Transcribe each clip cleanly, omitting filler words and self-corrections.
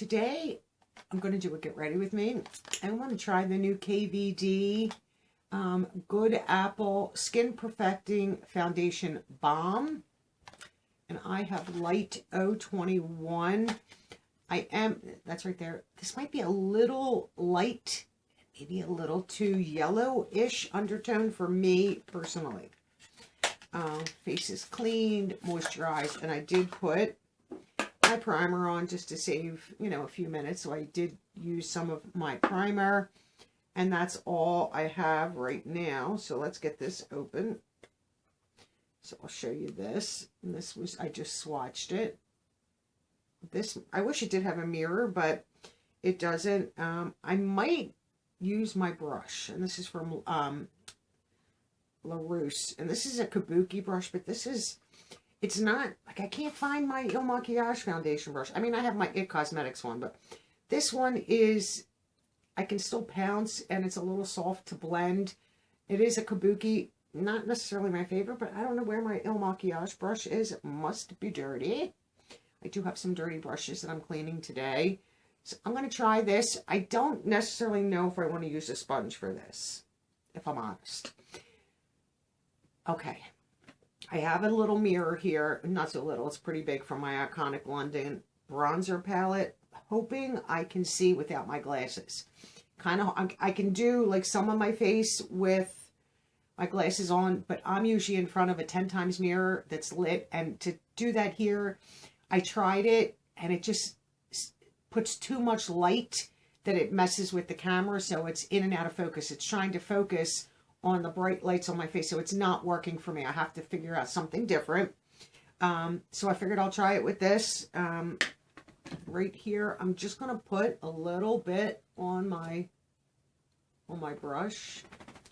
today I'm going to do a get ready with me. I want to try the new KVD Good Apple Skin Perfecting Foundation Balm. And I have light 021. That's right there. This might be a little light, maybe a little too yellowish undertone for me personally. Face is cleaned, moisturized, and I did put my primer on just to save, a few minutes. So I did use some of my primer, and that's all I have right now. So let's get this open. So I'll show you this. And this was, I just swatched it. This, I wish it did have a mirror, but it doesn't. I might use my brush, and this is from LaRousse, and this is a kabuki brush, but this is, it's not, like, I can't find my Il Maquillage foundation brush. I mean, I have my It Cosmetics one, but this one is, I can still pounce, and it's a little soft to blend. It is a kabuki, not necessarily my favorite, but I don't know where my Il Maquillage brush is. It must be dirty. I do have some dirty brushes that I'm cleaning today. So I'm going to try this. I don't necessarily know if I want to use a sponge for this, if I'm honest. Okay. I have a little mirror here. Not so little. It's pretty big, from my iconic London bronzer palette. Hoping I can see without my glasses. I can do like some of my face with my glasses on, but I'm usually in front of a 10 times mirror that's lit. And to do that here, I tried it, and it just puts too much light that it messes with the camera, so it's in and out of focus. It's trying to focus on the bright lights on my face, so it's not working for me. I have to figure out something different. So I figured I'll try it with this. Right here, I'm just going to put a little bit on my brush.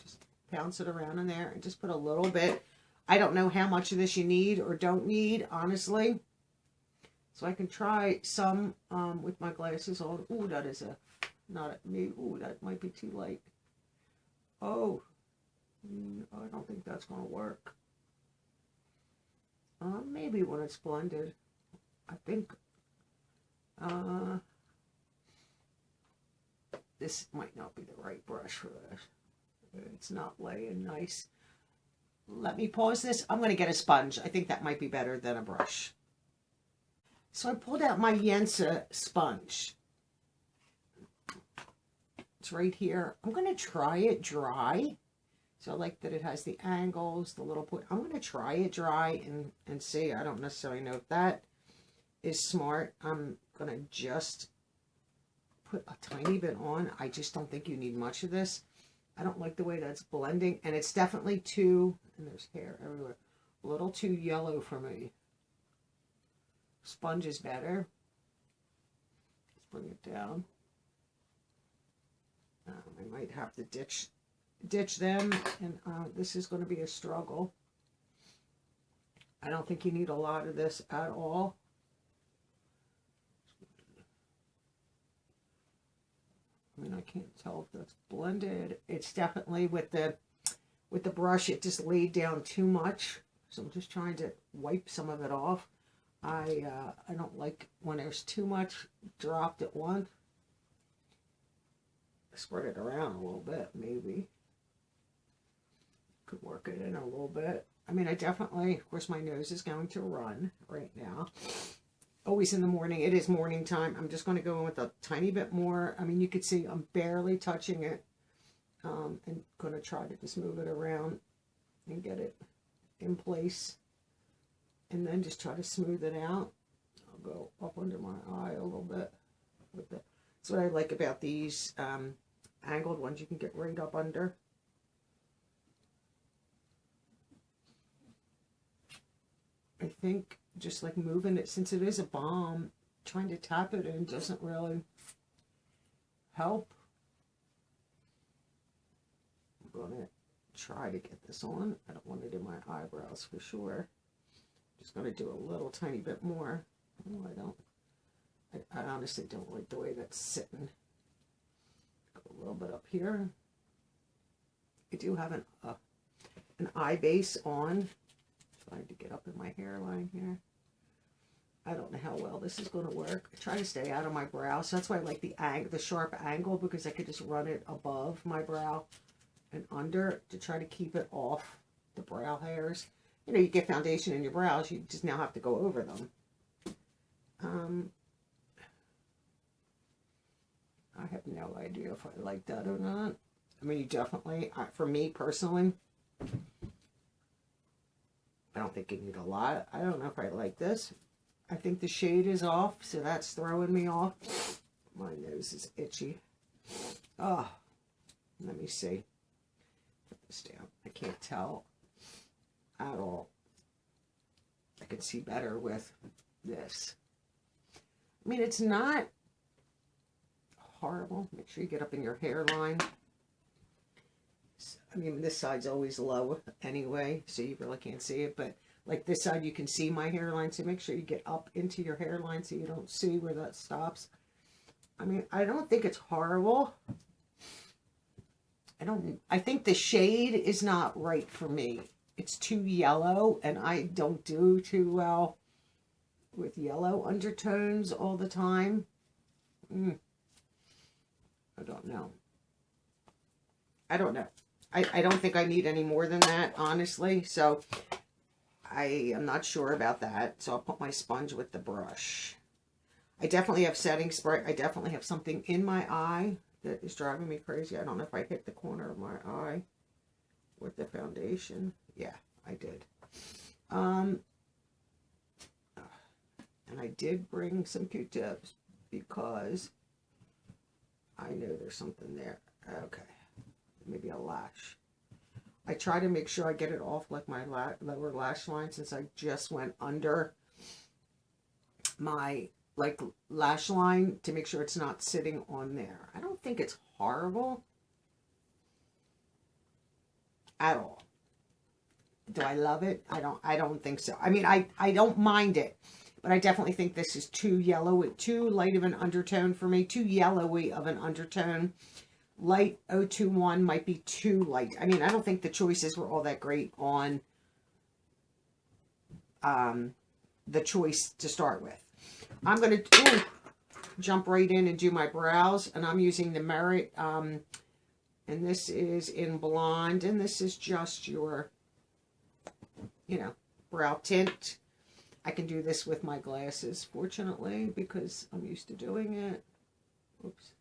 Just bounce it around in there and just put a little bit. I don't know how much of this you need or don't need, honestly. So I can try some with my glasses on. Ooh, that is not at me. Ooh, that might be too light. Oh, I don't think that's going to work. Maybe when it's blended. I think this might not be the right brush for this. It's not laying nice. Let me pause this. I'm going to get a sponge. I think that might be better than a brush. So I pulled out my Yensa sponge. It's right here. I'm going to try it dry. So I like that it has the angles, the little point. I'm going to try it dry and see. I don't necessarily know if that is smart. I'm going to just put a tiny bit on. I just don't think you need much of this. I don't like the way that's blending. And it's definitely too, and there's hair everywhere, a little too yellow for me. Sponge is better. Let's bring it down. I might have to ditch them, and this is going to be a struggle. I don't think you need a lot of this at all. I mean, I can't tell if that's blended. It's definitely with the brush, it just laid down too much. So I'm just trying to wipe some of it off. I don't like when there's too much dropped at once. Spread it around a little bit, maybe. Could work it in a little bit. I mean, I definitely, of course, my nose is going to run right now. Always in the morning. It is morning time. I'm just going to go in with a tiny bit more. I mean, you could see I'm barely touching it. And going to try to just move it around and get it in place. And then just try to smooth it out. I'll go up under my eye a little bit with it. That's what I like about these angled ones. You can get right up under. I think just like moving it, since it is a balm, trying to tap it in doesn't really help. I'm going to try to get this on. I don't want it in my eyebrows for sure. Just going to do a little tiny bit more. Oh, I honestly don't like the way that's sitting. Go a little bit up here. I do have an eye base on. Trying to get up in my hairline here. I don't know how well this is going to work. I try to stay out of my brow, so that's why I like the sharp angle, because I could just run it above my brow and under to try to keep it off the brow hairs. You know, you get foundation in your brows, you just now have to go over them. I have no idea if I like that or not. I mean, you definitely, for me personally, I don't think you need a lot. I don't know if I like this. I think the shade is off, so that's throwing me off. My nose is itchy. Oh, let me see. Put this down. I can't tell at all. I can see better with this. I mean, it's not horrible. Make sure you get up in your hairline. I mean, this side's always low anyway, so you really can't see it, but like this side, you can see my hairline, so make sure you get up into your hairline so you don't see where that stops. I mean, I don't think it's horrible. I think the shade is not right for me. It's too yellow, and I don't do too well with yellow undertones all the time. I don't know. I don't know. I don't think I need any more than that, honestly. So I am not sure about that. So I'll put my sponge with the brush. I definitely have setting spray. I definitely have something in my eye that is driving me crazy. I don't know if I hit the corner of my eye with the foundation. Yeah, I did. And I did bring some Q-tips because I know there's something there. Okay. Maybe a lash. I try to make sure I get it off like my lower lash line, since I just went under my like lash line, to make sure it's not sitting on there. I don't think it's horrible at all. Do I love it? I don't think so. I mean, I don't mind it, but I definitely think this is too yellow, too light of an undertone for me, too yellowy of an undertone. Light 021 might be too light. I mean, I don't think the choices were all that great on the choice to start with. I'm going to jump right in and do my brows, and I'm using the Merit, and this is in Blonde, and this is just your, you know, brow tint. I can do this with my glasses, fortunately, because I'm used to doing it. Oops.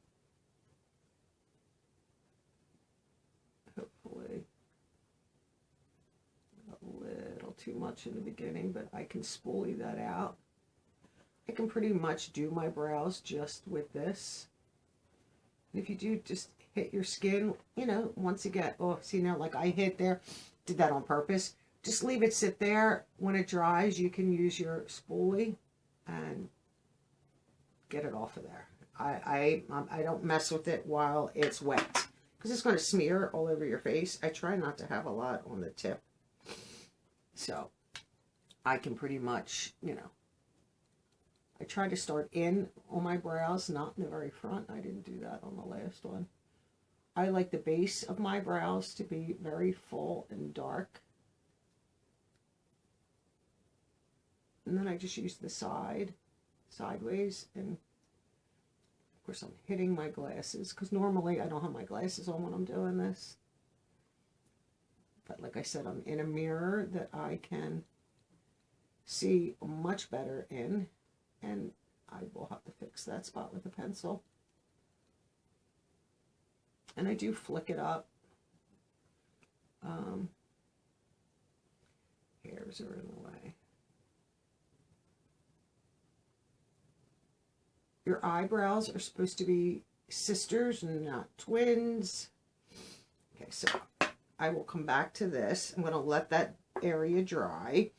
Hopefully a little too much in the beginning, but I can spoolie that out. I can pretty much do my brows just with this. And if you do, just hit your skin, you know, once you get, oh, see now, like I hit there, did that on purpose. Just leave it sit there. When it dries, you can use your spoolie and get it off of there. I don't mess with it while it's wet, because it's going to smear all over your face. I try not to have a lot on the tip. So I can pretty much, you know, I try to start in on my brows, not in the very front. I didn't do that on the last one. I like the base of my brows to be very full and dark. And then I just use the sideways, and of course I'm hitting my glasses, because normally I don't have my glasses on when I'm doing this. But like I said, I'm in a mirror that I can see much better in, and I will have to fix that spot with a pencil. And I do flick it up. Hairs are in the way. Your eyebrows are supposed to be sisters and not twins. Okay, so I will come back to this. I'm going to let that area dry.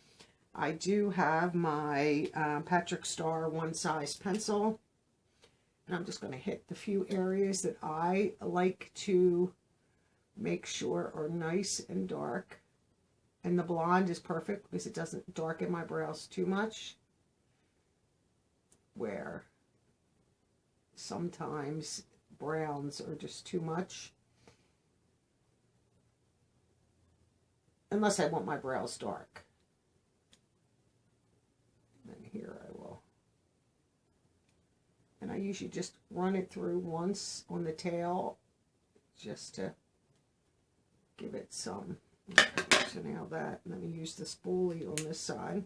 I do have my Patrick Starrr one size pencil. And I'm just going to hit the few areas that I like to make sure are nice and dark. And the blonde is perfect because it doesn't darken my brows too much. Where sometimes browns are just too much. Unless I want my brows dark. And here I will usually just run it through once on the tail just to give it some. So now that, let me use the spoolie on this side.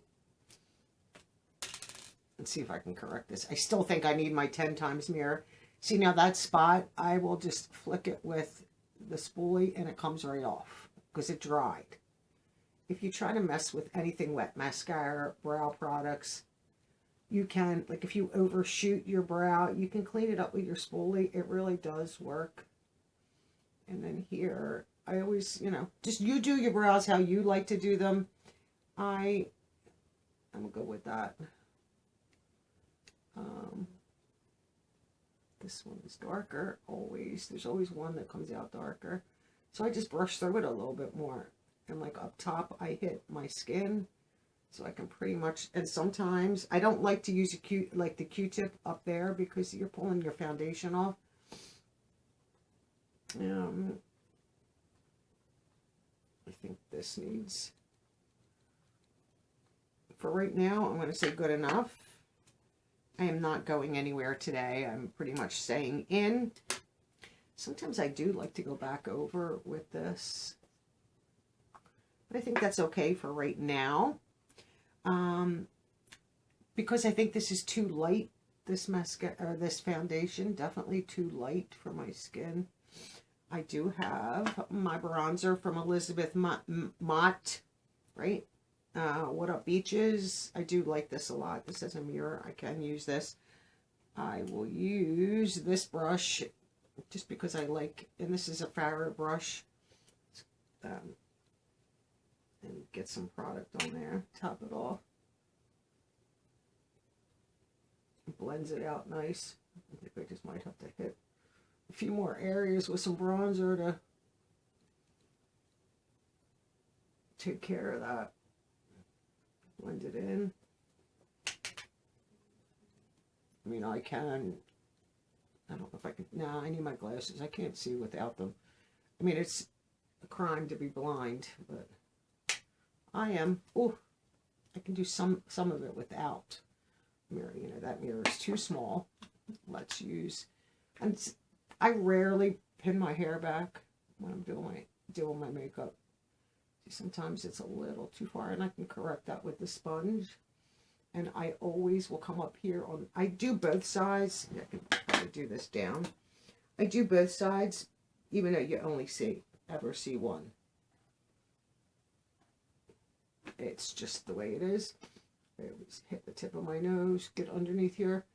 Let's see if I can correct this. I still think I need my 10 times mirror. See, now that spot, I will just flick it with the spoolie and it comes right off because it dried. If you try to mess with anything wet, mascara, brow products, you can, like if you overshoot your brow, you can clean it up with your spoolie. It really does work. And then here, I always, you know, just you do your brows how you like to do them. I'm gonna go with that. This one is darker, always. There's always one that comes out darker. So I just brush through it a little bit more. And like up top, I hit my skin. So I can pretty much, and sometimes I don't like to use the Q-tip up there because you're pulling your foundation off. I think this needs, for right now, I'm going to say good enough. I am not going anywhere today. I'm pretty much staying in. Sometimes I do like to go back over with this. But I think that's okay for right now. Because I think this is too light, this mascara, or this foundation, definitely too light for my skin. I do have my bronzer from Elizabeth Mott, right? What Up Beaches. I do like this a lot. This is a mirror. I can use this. I will use this brush just because I like, and this is a Farrow brush. And get some product on there. Top it off. Blends it out nice. I think I just might have to hit a few more areas with some bronzer to take care of that. Blend it in. I mean, I don't know if I can, no, I need my glasses. I can't see without them. I mean, it's a crime to be blind, but I am. Oh, I can do some of it without mirror. You know, that mirror is too small. Let's use, and I rarely pin my hair back when I'm doing my makeup. Sometimes it's a little too far, and I can correct that with the sponge. And I always will come up here on, I do both sides. I can probably do this down. I do both sides, even though you only ever see one. It's just the way it is. I always hit the tip of my nose, get underneath here,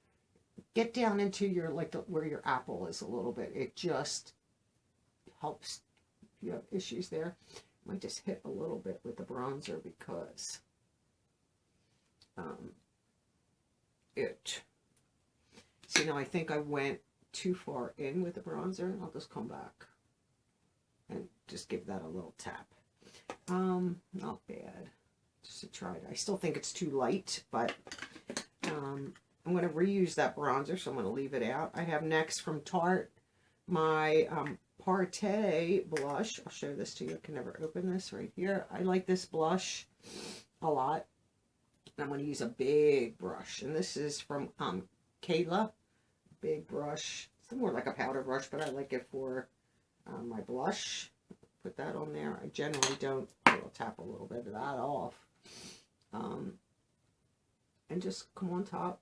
get down into your, like where your apple is a little bit. It just helps if you have issues there. I might just hit a little bit with the bronzer because see, now I think I went too far in with the bronzer. I'll just come back and just give that a little tap. Not bad. Just to try it. I still think it's too light, but I'm going to reuse that bronzer, so I'm going to leave it out. I have next from Tarte my Paaarty blush. I'll show this to you. I can never open this right here. I like this blush a lot. And I'm going to use a big brush. And this is from Kayla. Big brush. It's more like a powder brush, but I like it for my blush. Put that on there. I generally don't. I'll tap a little bit of that off. And just come on top.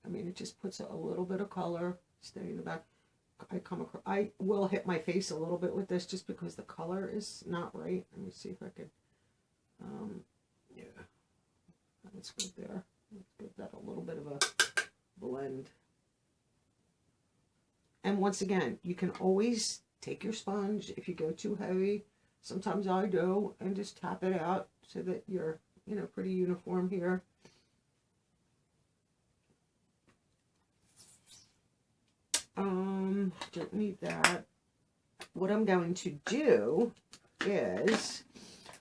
I mean, it just puts a little bit of color. Stay in the back. I will hit my face a little bit with this just because the color is not right. Let me see if I can. Yeah, that's good there. Let's give that a little bit of a blend. And once again, you can always take your sponge if you go too heavy. Sometimes I do, and just tap it out so that you're, you know, pretty uniform here. Don't need that. What I'm going to do is,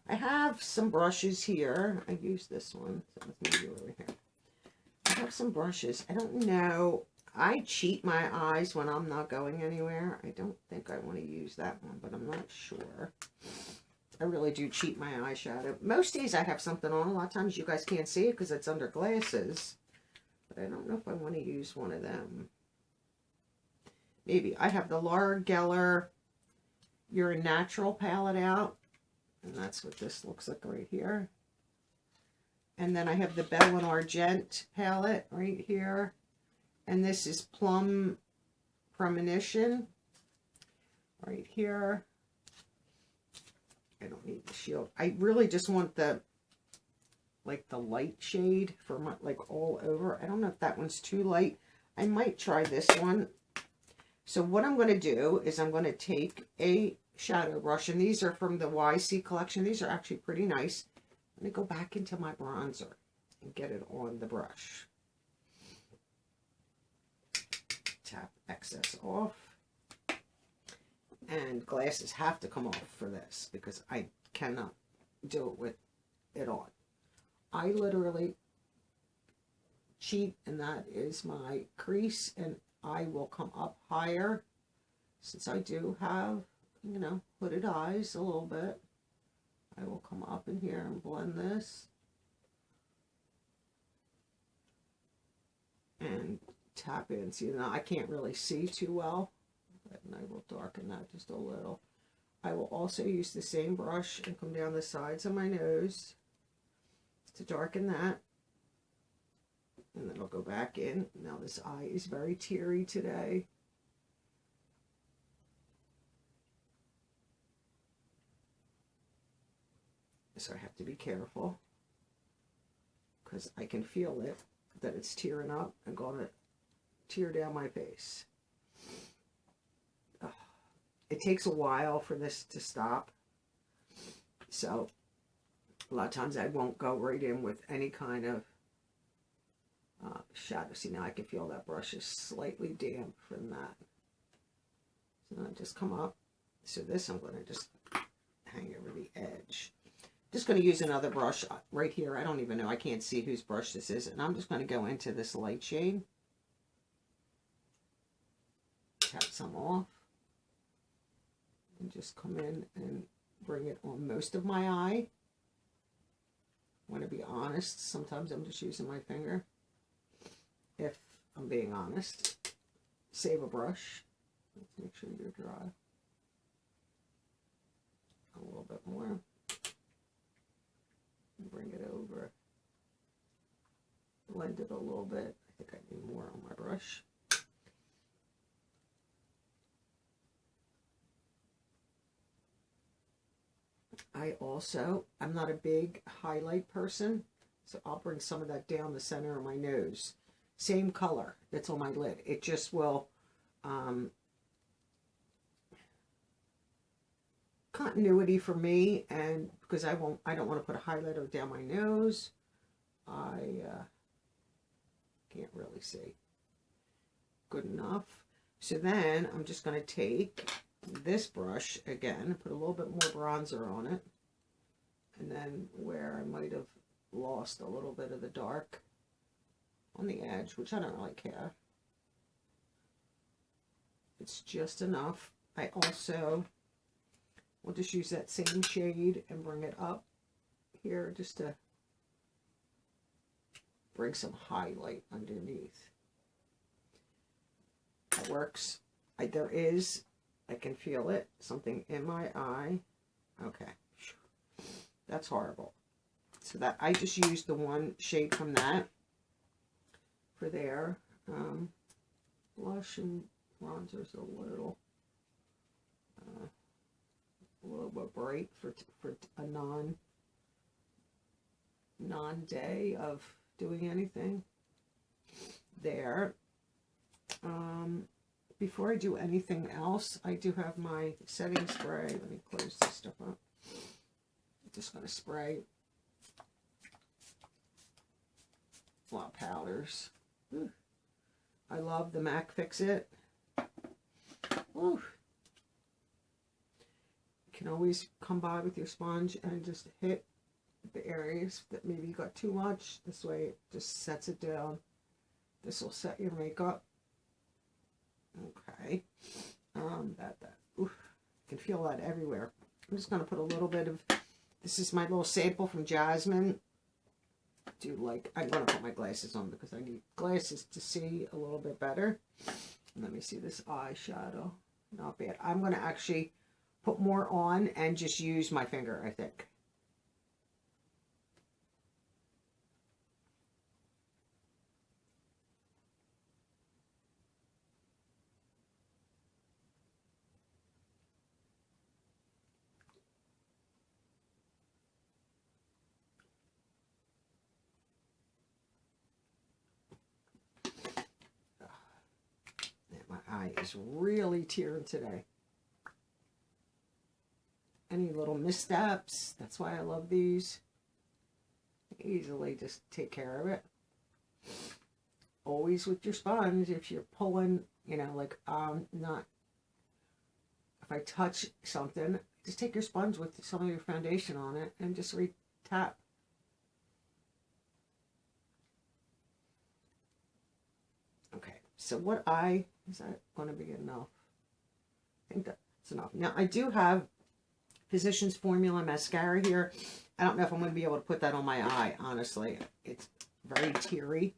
I have some brushes here. I use this one. So let's move over here. I have some brushes. I don't know. I cheat my eyes when I'm not going anywhere. I don't think I want to use that one, but I'm not sure. I really do cheat my eyeshadow. Most days I have something on. A lot of times you guys can't see it because it's under glasses. But I don't know if I want to use one of them. Maybe. I have the Laura Geller You're a Natural palette out. And that's what this looks like right here. And then I have the Belle En Argent palette right here. And this is Plum Premonition right here. I don't need the shield. I really just want the, like the light shade for my, like all over. I don't know if that one's too light. I might try this one. So what I'm going to do is I'm going to take a shadow brush, and these are from the YC collection. These are actually pretty nice. I'm going to go back into my bronzer and get it on the brush. Tap excess off. And glasses have to come off for this because I cannot do it with it on. I literally cheat, and that is my crease, and I will come up higher since I do have, you know, hooded eyes a little bit. I will come up in here and blend this and tap in. See, now I can't really see too well, and I will darken that just a little. I will also use the same brush and come down the sides of my nose to darken that. And then I'll go back in. Now this eye is very teary today. So I have to be careful because I can feel it, that it's tearing up and going to tear down my face. It takes a while for this to stop. So a lot of times I won't go right in with any kind of shadow. See, now I can feel that brush is slightly damp from that. So I just come up. So this I'm going to just hang over the edge. Just going to use another brush right here. I don't even know. I can't see whose brush this is. And I'm just going to go into this light shade. Tap some off. And just come in and bring it on most of my eye. I want to be honest. Sometimes I'm just using my finger. If I'm being honest. Save a brush. Let's make sure you're dry. A little bit more. Bring it over. Blend it a little bit. I think I need more on my brush. I'm not a big highlight person, so I'll bring some of that down the center of my nose. Same color that's on my lid. It just will continuity for me, and because I don't want to put a highlighter down my nose. I can't really see good enough. So then I'm just going to take this brush again and put a little bit more bronzer on it, and then where I might have lost a little bit of the dark on the edge, which I don't really care, it's just enough. I also will just use that same shade and bring it up here just to bring some highlight underneath. That works. I can feel it, something in my eye. Okay, that's horrible. So that I just used the one shade from that for there. Blush and bronzer's a little bit bright for a non-day of doing anything. There. Before I do anything else, I do have my setting spray. Let me close this stuff up. I'm just going to spray a lot of powders. Ooh. I love the MAC Fix-It. Ooh. You can always come by with your sponge and just hit the areas that maybe you got too much. This way it just sets it down. This will set your makeup. Okay. Oof, you can feel that everywhere. I'm just going to put a little bit of, this is my little sample from Jasmine do like, I'm going to put my glasses on because I need glasses to see a little bit better. Let me see this eyeshadow. Not bad. I'm going to actually put more on and just use my finger, I think. My eye is really tearing today. Any little missteps, that's why I love these. Easily just take care of it. Always with your sponge, if you're pulling, you know, like not, if I touch something, just take your sponge with some of your foundation on it and just re-tap. Okay, so what is that going to be enough? I think that's enough. Now, I do have Physicians Formula mascara here. I don't know if I'm going to be able to put that on my eye, honestly. It's very teary.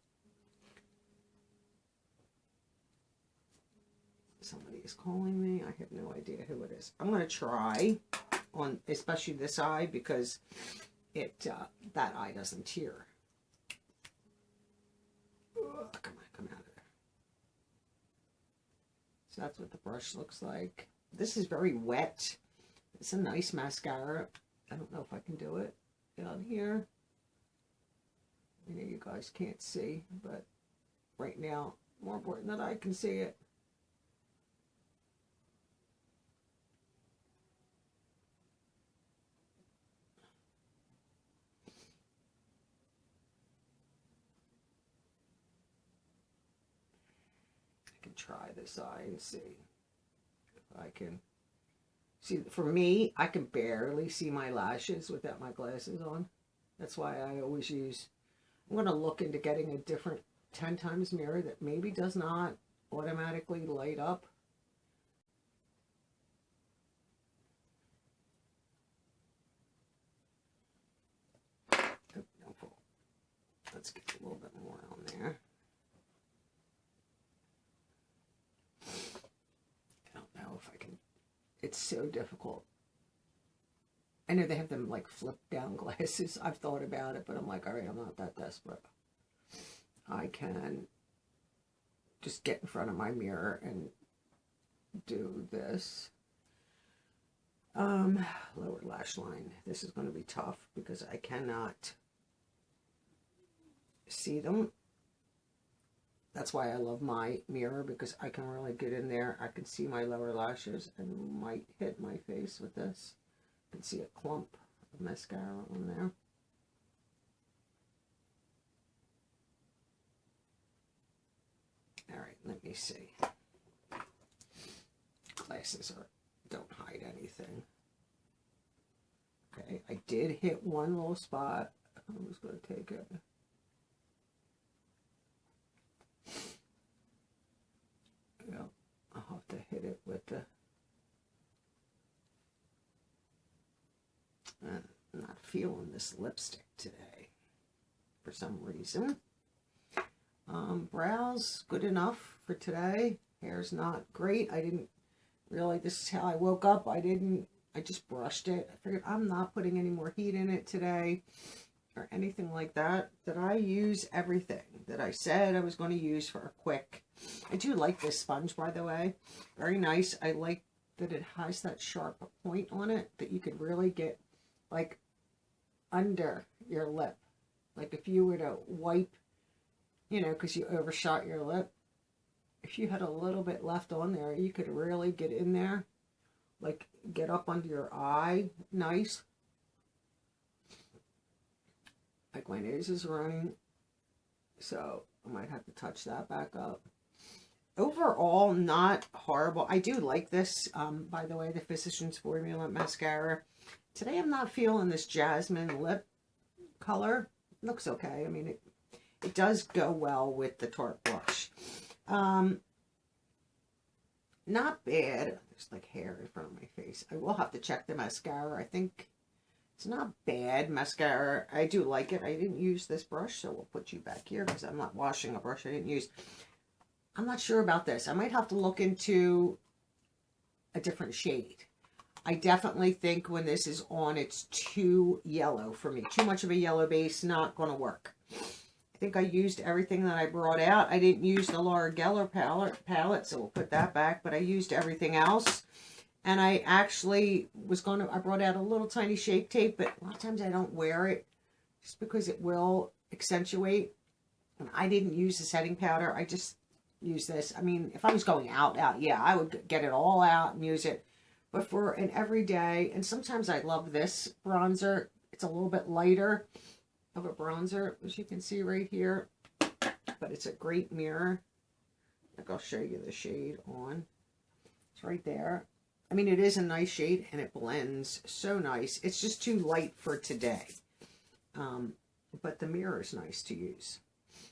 Somebody is calling me. I have no idea who it is. I'm going to try on especially this eye because it that eye doesn't tear. Ugh, come out of there. So that's what the brush looks like. This is very wet. It's a nice mascara. I don't know if I can do it down here. I know you guys can't see, but right now, more important that I can see it. I can try this eye and see if I can. See, for me, I can barely see my lashes without my glasses on. That's why I always use, I'm going to look into getting a different 10 times mirror that maybe does not automatically light up. Oh, no, let's get a little bit more on there. I don't know if I can. It's so difficult. I know they have them like flip down glasses. I've thought about it, but I'm like, all right, I'm not that desperate. I can just get in front of my mirror and do this. Lower lash line. This is going to be tough because I cannot see them. That's why I love my mirror, because I can really get in there. I can see my lower lashes and might hit my face with this. You can see a clump of mascara on there. All right, let me see. Glasses don't hide anything. Okay, I did hit one little spot. I'm just going to take it. Yeah, I'll have to hit it with the. I'm not feeling this lipstick today for some reason. Brows, good enough for today. Hair's not great. I didn't really, this is how I woke up. I just brushed it. I figured I'm not putting any more heat in it today or anything like that. Did I use everything that I said I was going to use for a quick? I do like this sponge, by the way. Very nice. I like that it has that sharp point on it that you could really get like under your lip. Like if you were to wipe, you know, because you overshot your lip, if you had a little bit left on there, you could really get in there, like get up under your eye, nice. Like my nose is running, so I might have to touch that back up. Overall, not horrible. I do like this, by the way, the Physicians Formula mascara. Today I'm not feeling this jasmine lip color. Looks okay. I mean, it does go well with the Tarte blush. Not bad. There's like hair in front of my face. I will have to check the mascara. I think It's not bad mascara. I do like it. I didn't use this brush, so we'll put you back here because I'm not washing a brush I didn't use. I'm not sure about this. I might have to look into a different shade. I definitely think when this is on, it's too yellow for me. Too much of a yellow base, not going to work. I think I used everything that I brought out. I didn't use the Laura Geller palette, so we'll put that back. But I used everything else. And I actually was going to, I brought out a little tiny Shape Tape, but a lot of times I don't wear it just because it will accentuate. And I didn't use the setting powder. I just use this. I mean, if I was going out, yeah, I would get it all out and use it. But for an everyday, and sometimes I love this bronzer. It's a little bit lighter of a bronzer, as you can see right here. But it's a great mirror. Like, I'll show you the shade on. It's right there. I mean, it is a nice shade, and it blends so nice. It's just too light for today. But the mirror is nice to use.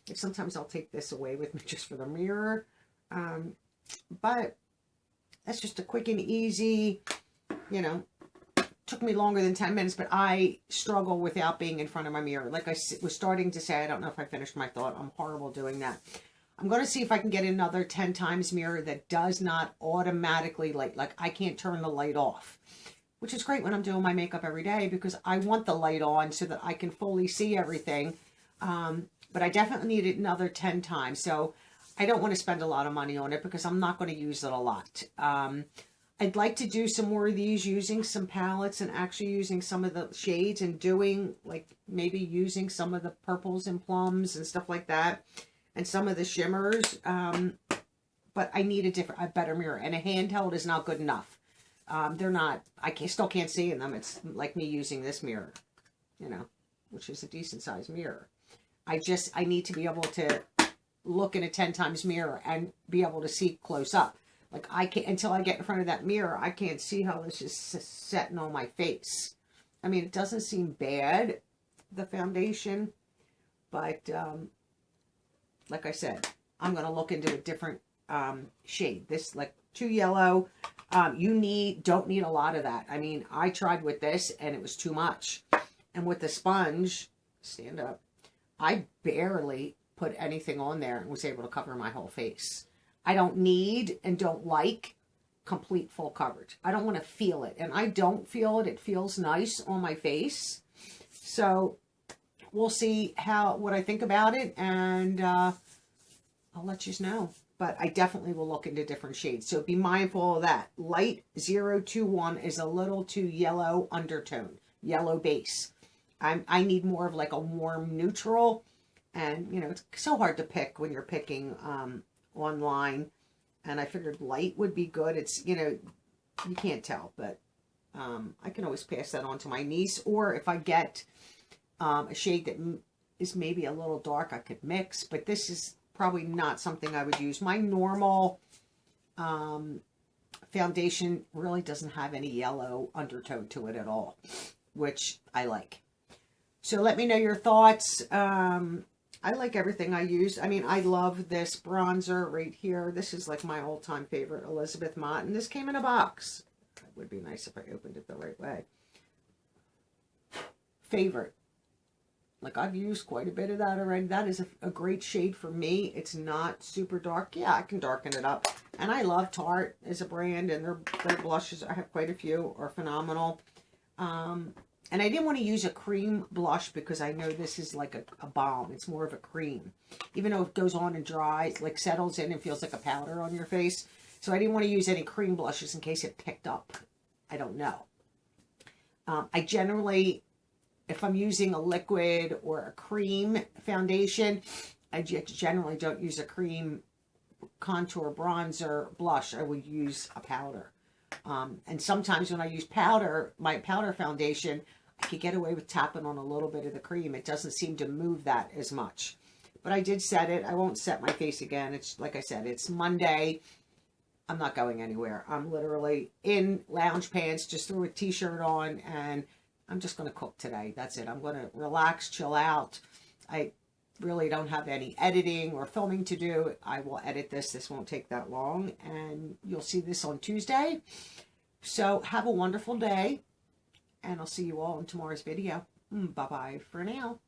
Like, sometimes I'll take this away with me just for the mirror. But that's just a quick and easy, you know, took me longer than 10 minutes, but I struggle without being in front of my mirror. Like I was starting to say, I don't know if I finished my thought. I'm horrible doing that. I'm going to see if I can get another 10 times mirror that does not automatically light. Like, I can't turn the light off, which is great when I'm doing my makeup every day because I want the light on so that I can fully see everything. But I definitely need it another 10 times. So I don't want to spend a lot of money on it because I'm not going to use it a lot. I'd like to do some more of these using some palettes and actually using some of the shades and doing, like, maybe using some of the purples and plums and stuff like that. And some of the shimmers, but I need a better mirror. And a handheld is not good enough. They're not, still can't see in them. It's like me using this mirror, you know, which is a decent sized mirror. I need to be able to look in a 10 times mirror and be able to see close up. Like, I can't, until I get in front of that mirror, I can't see how this is setting on my face. I mean, it doesn't seem bad, the foundation, but, like I said, I'm going to look into a different shade. This, like, too yellow. You don't need a lot of that. I mean, I tried with this and it was too much. And with the sponge, stand up, I barely put anything on there and was able to cover my whole face. I don't need and don't like complete full coverage. I don't want to feel it. And I don't feel it. It feels nice on my face. So we'll see what I think about it, and I'll let you know. But I definitely will look into different shades. So be mindful of that. Light 021 is a little too yellow undertone, yellow base. I need more of like a warm neutral. And, you know, it's so hard to pick when you're picking online. And I figured light would be good. It's, you know, you can't tell. But I can always pass that on to my niece. Or if I get a shade that is maybe a little dark, I could mix. But this is probably not something I would use. My normal foundation really doesn't have any yellow undertone to it at all, which I like. So let me know your thoughts. I like everything I use. I mean, I love this bronzer right here. This is like my all-time favorite, Elizabeth Mott. And this came in a box. It would be nice if I opened it the right way. Favorite. Like, I've used quite a bit of that already. That is a great shade for me. It's not super dark. Yeah, I can darken it up. And I love Tarte as a brand. And their blushes, I have quite a few, are phenomenal. And I didn't want to use a cream blush because I know this is like a balm. It's more of a cream. Even though it goes on and dries, like settles in and feels like a powder on your face. So I didn't want to use any cream blushes in case it picked up. I don't know. I generally, if I'm using a liquid or a cream foundation, I generally don't use a cream contour bronzer blush. I would use a powder. And sometimes when I use powder, my powder foundation, I could get away with tapping on a little bit of the cream. It doesn't seem to move that as much. But I did set it. I won't set my face again. It's like I said, it's Monday. I'm not going anywhere. I'm literally in lounge pants, just threw a t-shirt on, and I'm just going to cook today. That's it. I'm going to relax, chill out. I really don't have any editing or filming to do. I will edit this. This won't take that long, and you'll see this on Tuesday. So have a wonderful day, and I'll see you all in tomorrow's video. Bye-bye for now.